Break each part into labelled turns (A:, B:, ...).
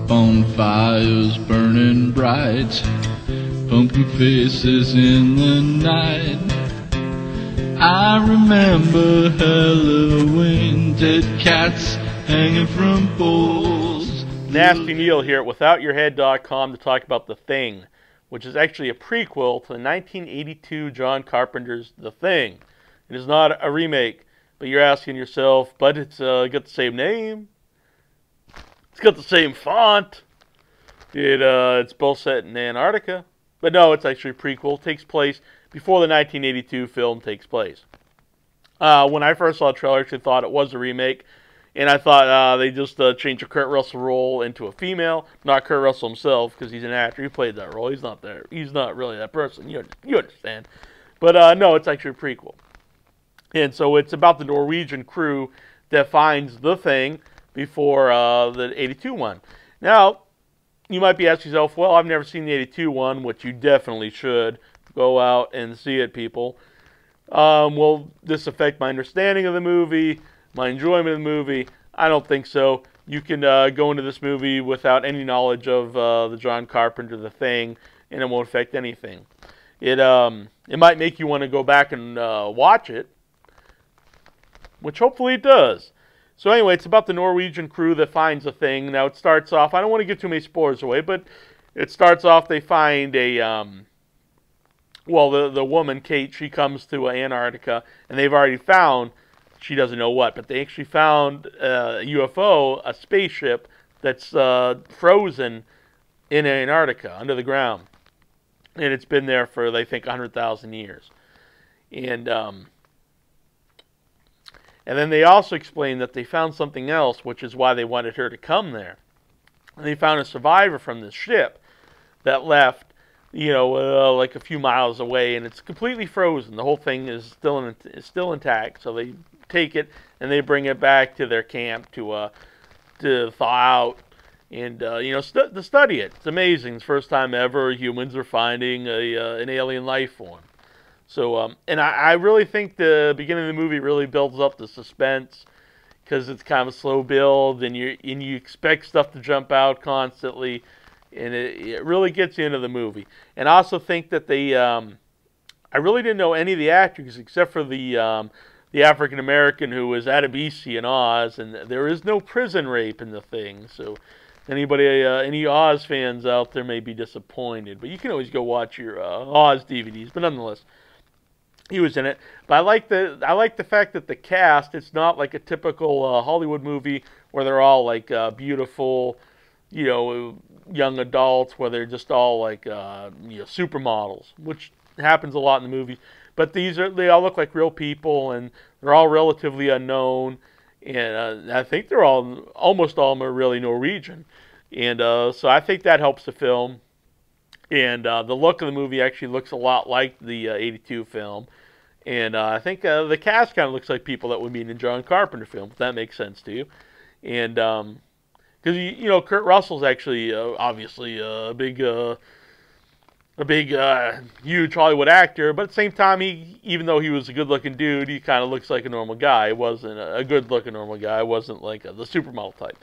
A: bonfires burning bright, pumpkin faces in the night. I remember Halloween, dead cats hanging from poles.
B: Nasty Neil here at WithoutYourHead.com to talk about The Thing, which is actually a prequel to the 1982 John Carpenter's The Thing. It is not a remake, but you're asking yourself, but it's got the same name, it's got the same font, it's both set in Antarctica. But no, it's actually a prequel. It takes place before the 1982 film takes place. When I first saw the trailer, I actually thought it was a remake. And I thought they just changed the Kurt Russell role into a female. Not Kurt Russell himself, because he's an actor. He played that role. He's not there. He's not really that person. You understand. But no, it's actually a prequel. And so it's about the Norwegian crew that finds the Thing before the 82 one. Now, you might be asking yourself, well, I've never seen the 82 one, which you definitely should. Go out and see it, people. Will this affect my understanding of the movie, my enjoyment of the movie? I don't think so. You can go into this movie without any knowledge of the John Carpenter, The Thing, and it won't affect anything. It might make you want to go back and watch it, which hopefully it does. So anyway, it's about the Norwegian crew that finds The Thing. Now it starts off, I don't want to give too many spoilers away, but it starts off, they find a, well, the woman, Kate, she comes to Antarctica, and they've already found, she doesn't know what, but they actually found a UFO, a spaceship that's frozen in Antarctica, under the ground. And it's been there for, they think, 100,000 years. And then they also explained that they found something else, which is why they wanted her to come there. And they found a survivor from this ship that left, like a few miles away, and it's completely frozen. The whole thing is still intact. So they take it and they bring it back to their camp to thaw out and to study it. It's amazing. It's the first time ever humans are finding an alien life form. So, and I really think the beginning of the movie really builds up the suspense, because it's kind of a slow build, and you expect stuff to jump out constantly, and it really gets you into the movie. And I also think that I really didn't know any of the actors except for the African American who was Adebisi in Oz, and there is no prison rape in The Thing. So any Oz fans out there may be disappointed, but you can always go watch your Oz DVDs. But nonetheless, he was in it. But I like the fact that the cast, it's not like a typical Hollywood movie where they're all like beautiful, young adults, where they're just all like supermodels, which happens a lot in the movie. But they all look like real people, and they're all relatively unknown, and I think almost all of them are really Norwegian, and so I think that helps the film. And the look of the movie actually looks a lot like the 82 film. And I think the cast kind of looks like people that would be in a John Carpenter film, if that makes sense to you. And because, Kurt Russell's actually obviously a big, huge Hollywood actor. But at the same time, even though he was a good-looking dude, he kind of looks like a normal guy. He wasn't a good-looking normal guy. He wasn't like the supermodel type.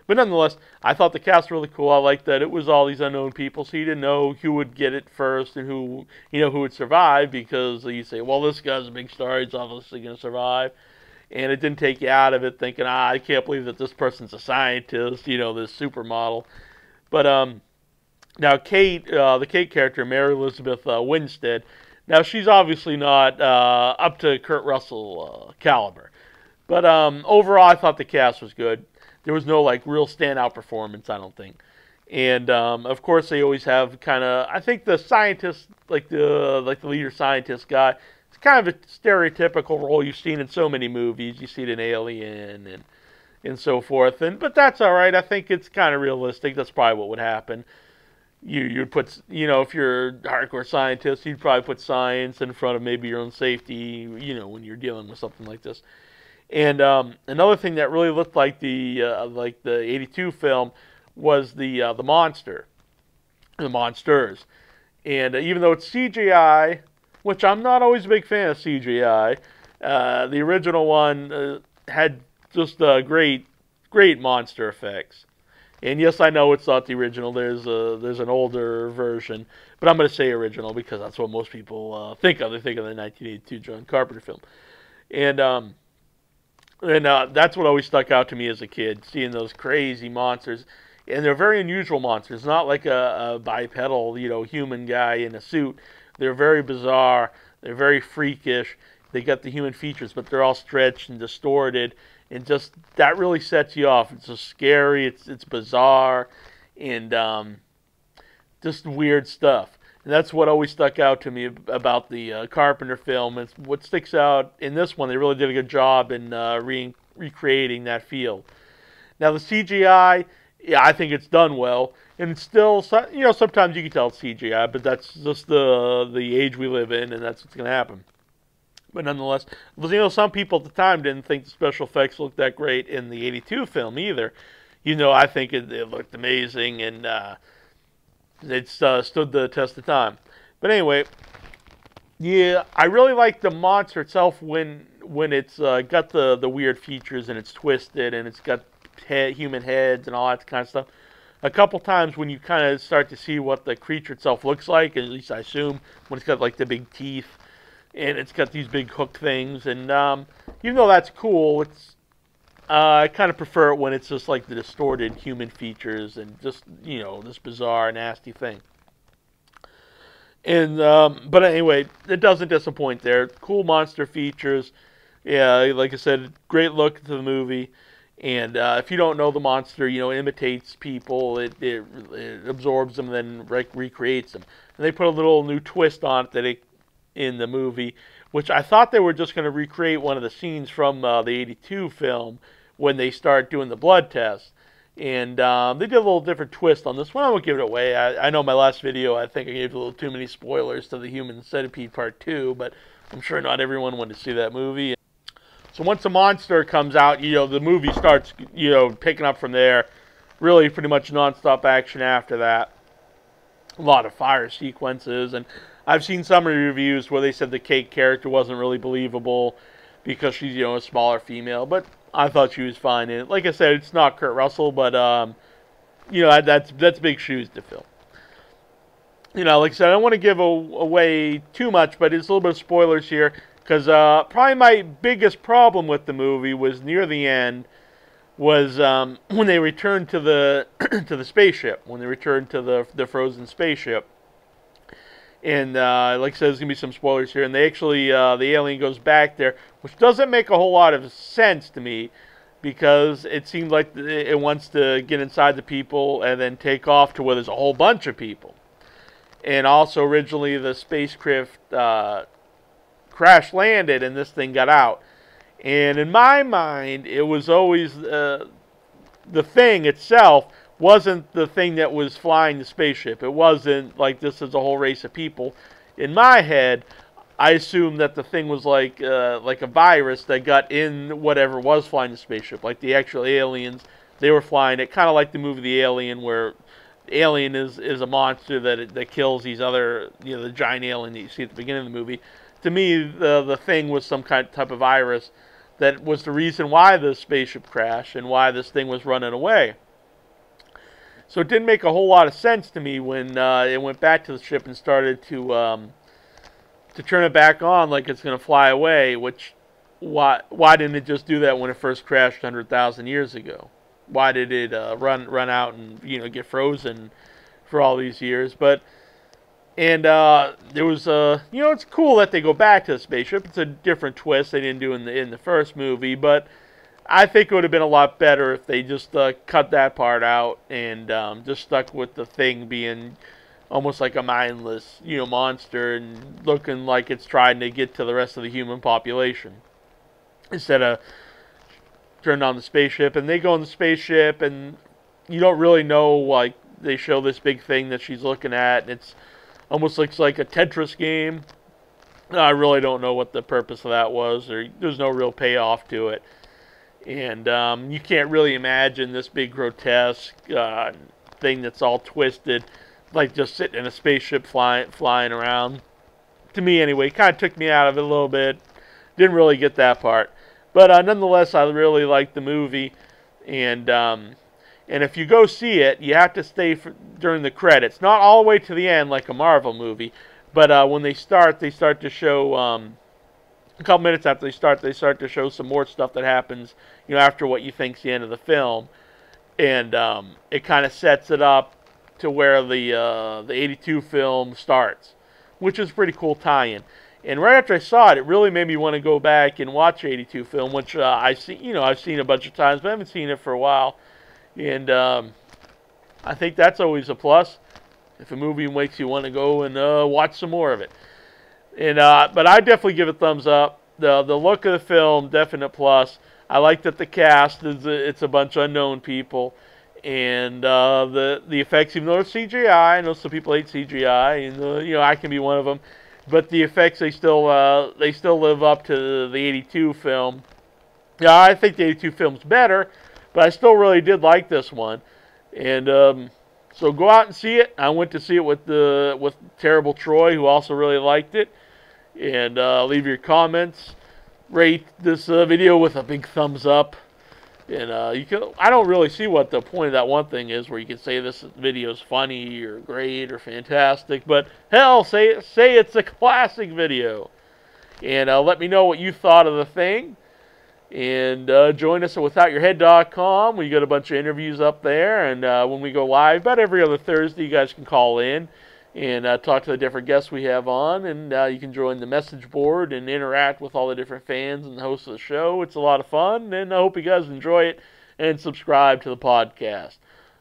B: But nonetheless, I thought the cast was really cool. I liked that it was all these unknown people, so you didn't know who would get it first and who would survive, because you say, well, this guy's a big star, he's obviously going to survive. And it didn't take you out of it thinking, I can't believe that this person's a scientist, this supermodel. But now Kate, the Kate character, Mary Elizabeth Winstead, now she's obviously not up to Kurt Russell caliber. But overall, I thought the cast was good. There was no real standout performance, I don't think. And of course, they always have kind of, I think the scientist, the leader scientist guy, it's kind of a stereotypical role you've seen in so many movies. You see it in Alien and so forth. But that's all right. I think it's kind of realistic. That's probably what would happen. You'd put, if you're a hardcore scientist, you'd probably put science in front of maybe your own safety, when you're dealing with something like this. And another thing that really looked like the 82 film was the monster, the monsters. And even though it's CGI, which I'm not always a big fan of CGI, the original one had just great monster effects. And yes, I know it's not the original. There's an older version, but I'm going to say original because that's what most people think of. They think of the 1982 John Carpenter film, and that's what always stuck out to me as a kid, seeing those crazy monsters. And they're very unusual monsters, not like a bipedal, human guy in a suit. They're very bizarre. They're very freakish. They got the human features, but they're all stretched and distorted, and just that really sets you off. It's just scary. It's bizarre, and just weird stuff. And that's what always stuck out to me about the Carpenter film. It's what sticks out in this one. They really did a good job in recreating that feel. Now the CGI. Yeah, I think it's done well, and it's still, sometimes you can tell it's CGI, but that's just the age we live in, and that's what's going to happen. But nonetheless, some people at the time didn't think the special effects looked that great in the '82 film either. I think it looked amazing, and it stood the test of time. But anyway, yeah, I really like the monster itself when it's got the weird features and it's twisted and it's got human heads and all that kind of stuff. A couple times when you kind of start to see what the creature itself looks like, at least I assume, when it's got like the big teeth and it's got these big hook things, and even though that's cool, it's I kind of prefer it when it's just like the distorted human features and just this bizarre nasty thing. And but anyway, it doesn't disappoint there. Cool monster features. Yeah, like I said, great look to the movie. And if you don't know the monster, it imitates people, it absorbs them, and then recreates them. And they put a little new twist on it in the movie, which I thought they were just going to recreate one of the scenes from the '82 film when they start doing the blood test. And they did a little different twist on this one. I won't give it away. I know my last video, I think I gave a little too many spoilers to the Human Centipede Part 2, but I'm sure not everyone wanted to see that movie. So once the monster comes out, the movie starts, picking up from there. Really pretty much non-stop action after that. A lot of fire sequences. And I've seen some reviews where they said the Kate character wasn't really believable because she's, a smaller female. But I thought she was fine in it. Like I said, it's not Kurt Russell, but, that's big shoes to fill. Like I said, I don't want to give away too much, but it's a little bit of spoilers here. Because probably my biggest problem with the movie was near the end, was when they returned to the to the spaceship, when they returned to the frozen spaceship. And like I said, there's gonna be some spoilers here. And they actually the alien goes back there, which doesn't make a whole lot of sense to me, because it seemed like it wants to get inside the people and then take off to where there's a whole bunch of people. And also originally the spacecraft crash landed and this thing got out, and in my mind it was always the thing itself wasn't the thing that was flying the spaceship. It wasn't like this is a whole race of people. In my head, I assumed that the thing was like a virus that got in whatever was flying the spaceship, like the actual aliens. They were flying it, kind of like the movie The Alien, where the alien is a monster that kills these other, the giant alien that you see at the beginning of the movie. To me, the thing was some type of virus that was the reason why the spaceship crashed and why this thing was running away. So it didn't make a whole lot of sense to me when it went back to the ship and started to turn it back on like it's going to fly away. Which why didn't it just do that when it first crashed 100,000 years ago? Why did it run out and get frozen for all these years? And there was it's cool that they go back to the spaceship. It's a different twist they didn't do in the first movie, but I think it would have been a lot better if they just cut that part out and just stuck with the thing being almost like a mindless, monster and looking like it's trying to get to the rest of the human population, instead of turning on the spaceship. And they go on the spaceship, and you don't really know, like, they show this big thing that she's looking at, and it's almost looks like a Tetris game. I really don't know what the purpose of that was. There's no real payoff to it. And you can't really imagine this big grotesque thing that's all twisted, like just sitting in a spaceship flying around. To me, anyway, kind of took me out of it a little bit. Didn't really get that part. But nonetheless, I really liked the movie. And And if you go see it, you have to stay during the credits. Not all the way to the end like a Marvel movie, but when they start to show, a couple minutes after they start to show some more stuff that happens, after what you think's the end of the film. And it kind of sets it up to where the 82 film starts, which is a pretty cool tie-in. And right after I saw it, it really made me want to go back and watch 82 film, which I've seen a bunch of times, but I haven't seen it for a while. And I think that's always a plus if a movie makes you want to go and watch some more of it. And but I definitely give it a thumbs up. The look of the film, definite plus. I like that the cast it's a bunch of unknown people, and the effects, even though it's CGI, I know some people hate CGI, and I can be one of them. But the effects, they still live up to the 82 film. Yeah, I think the 82 film's better, but I still really did like this one. And so go out and see it. I went to see it with Terrible Troy, who also really liked it. And leave your comments. Rate this video with a big thumbs up. And I don't really see what the point of that one thing is where you can say this video is funny or great or fantastic. But hell, say it's a classic video. And let me know what you thought of the thing. And join us at withoutyourhead.com. We got a bunch of interviews up there. And when we go live, about every other Thursday, you guys can call in and talk to the different guests we have on. And you can join the message board and interact with all the different fans and the hosts of the show. It's a lot of fun, and I hope you guys enjoy it and subscribe to the podcast.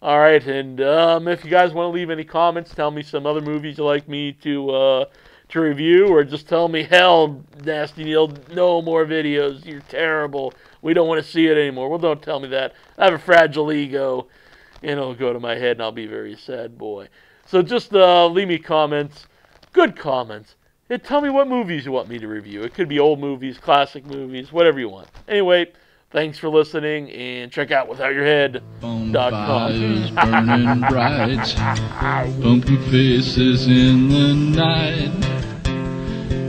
B: All right, and if you guys want to leave any comments, tell me some other movies you'd like me to review, or just tell me, hell, Nasty Neil, no more videos. You're terrible. We don't want to see it anymore. Well, don't tell me that. I have a fragile ego, and it'll go to my head, and I'll be a very sad boy. So just leave me comments, good comments, and tell me what movies you want me to review. It could be old movies, classic movies, whatever you want. Anyway, thanks for listening, and check out withoutyourhead.com.
A: Bonfires burning bright, pumpkin faces in the night.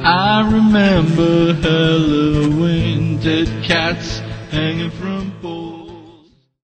A: I remember Halloween, dead cats hanging from